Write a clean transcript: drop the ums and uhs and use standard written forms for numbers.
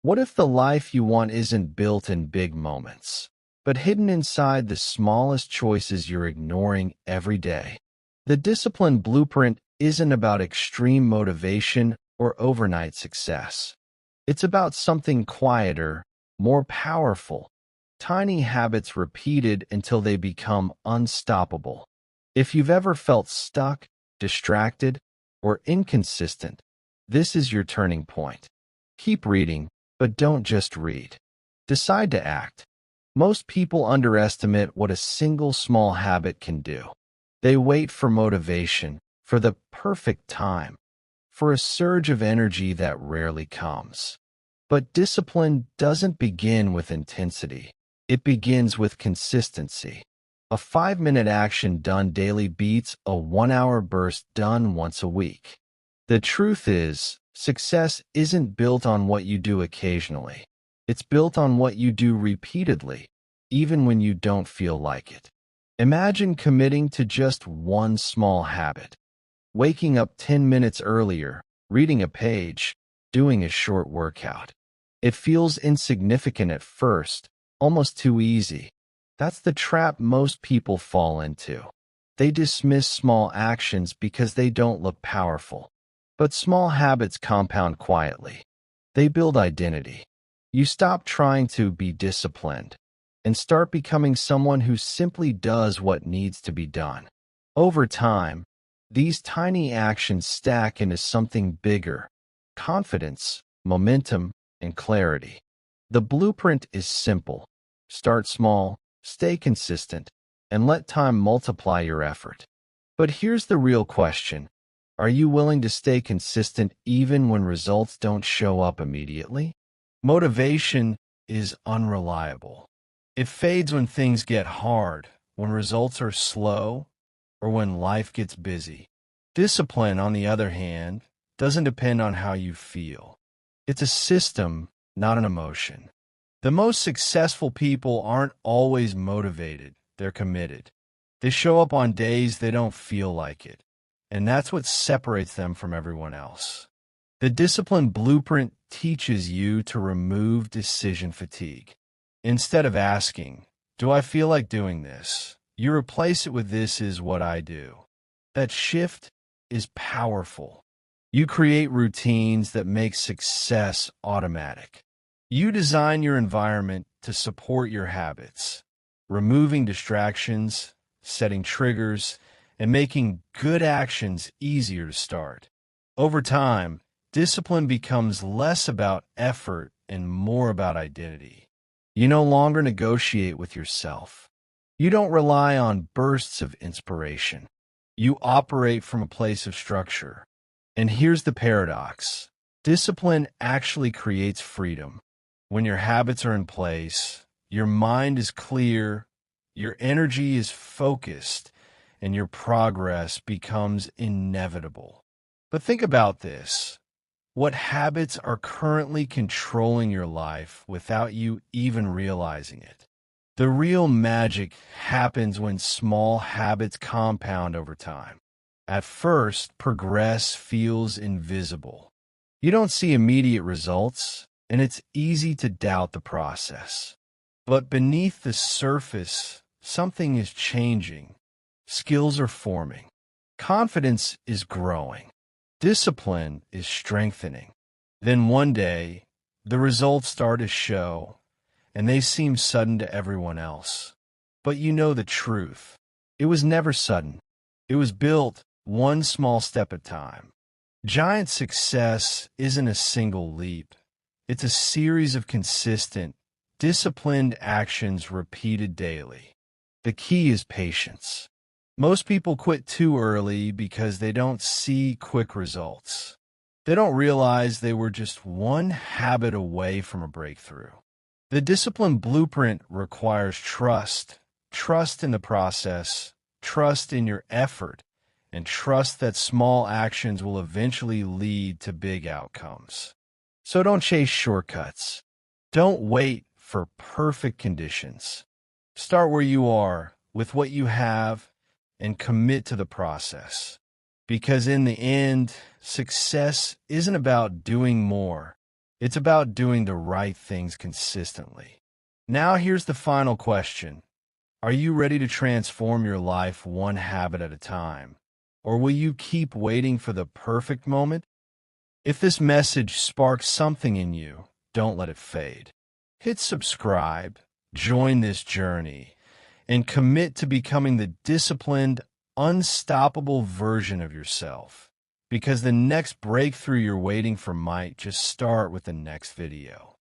What if the life you want isn't built in big moments, but hidden inside the smallest choices you're ignoring every day? The discipline blueprint isn't about extreme motivation or overnight success. It's about something quieter, more powerful, tiny habits repeated until they become unstoppable. If you've ever felt stuck, distracted, or inconsistent, this is your turning point. Keep reading, but don't just read. Decide to act. Most people underestimate what a single small habit can do. They wait for motivation, for the perfect time, for a surge of energy that rarely comes. But discipline doesn't begin with intensity. It begins with consistency. A 5-minute action done daily beats a 1-hour burst done once a week. The truth is, success isn't built on what you do occasionally. It's built on what you do repeatedly, even when you don't feel like it. Imagine committing to just one small habit. Waking up 10 minutes earlier, reading a page, doing a short workout. It feels insignificant at first, almost too easy. That's the trap most people fall into. They dismiss small actions because they don't look powerful. But small habits compound quietly. They build identity. You stop trying to be disciplined and start becoming someone who simply does what needs to be done. Over time, these tiny actions stack into something bigger: confidence, momentum, and clarity. The blueprint is simple. Start small, stay consistent, and let time multiply your effort. But here's the real question. Are you willing to stay consistent even when results don't show up immediately? Motivation is unreliable. It fades when things get hard, when results are slow, or when life gets busy. Discipline, on the other hand, doesn't depend on how you feel. It's a system, not an emotion. The most successful people aren't always motivated, they're committed. They show up on days they don't feel like it, and that's what separates them from everyone else. The discipline blueprint teaches you to remove decision fatigue. Instead of asking, "Do I feel like doing this?" you replace it with, "This is what I do." That shift is powerful. You create routines that make success automatic. You design your environment to support your habits, removing distractions, setting triggers, and making good actions easier to start. Over time, discipline becomes less about effort and more about identity. You no longer negotiate with yourself. You don't rely on bursts of inspiration. You operate from a place of structure. And here's the paradox. Discipline actually creates freedom. When your habits are in place, your mind is clear, your energy is focused, and your progress becomes inevitable. But think about this. What habits are currently controlling your life without you even realizing it? The real magic happens when small habits compound over time. At first, progress feels invisible. You don't see immediate results, and it's easy to doubt the process. But beneath the surface, something is changing. Skills are forming. Confidence is growing. Discipline is strengthening. Then one day, the results start to show, and they seem sudden to everyone else. But you know the truth. It was never sudden. It was built one small step at a time. Giant success isn't a single leap. It's a series of consistent, disciplined actions repeated daily. The key is patience. Most people quit too early because they don't see quick results. They don't realize they were just one habit away from a breakthrough. The discipline blueprint requires trust. Trust in the process, trust in your effort, and trust that small actions will eventually lead to big outcomes. So don't chase shortcuts. Don't wait for perfect conditions. Start where you are, with what you have, and commit to the process. Because in the end, success isn't about doing more. It's about doing the right things consistently. Now here's the final question. Are you ready to transform your life one habit at a time? Or will you keep waiting for the perfect moment? If this message sparks something in you, don't let it fade. Hit subscribe, join this journey, and commit to becoming the disciplined, unstoppable version of yourself. Because the next breakthrough you're waiting for might just start with the next video.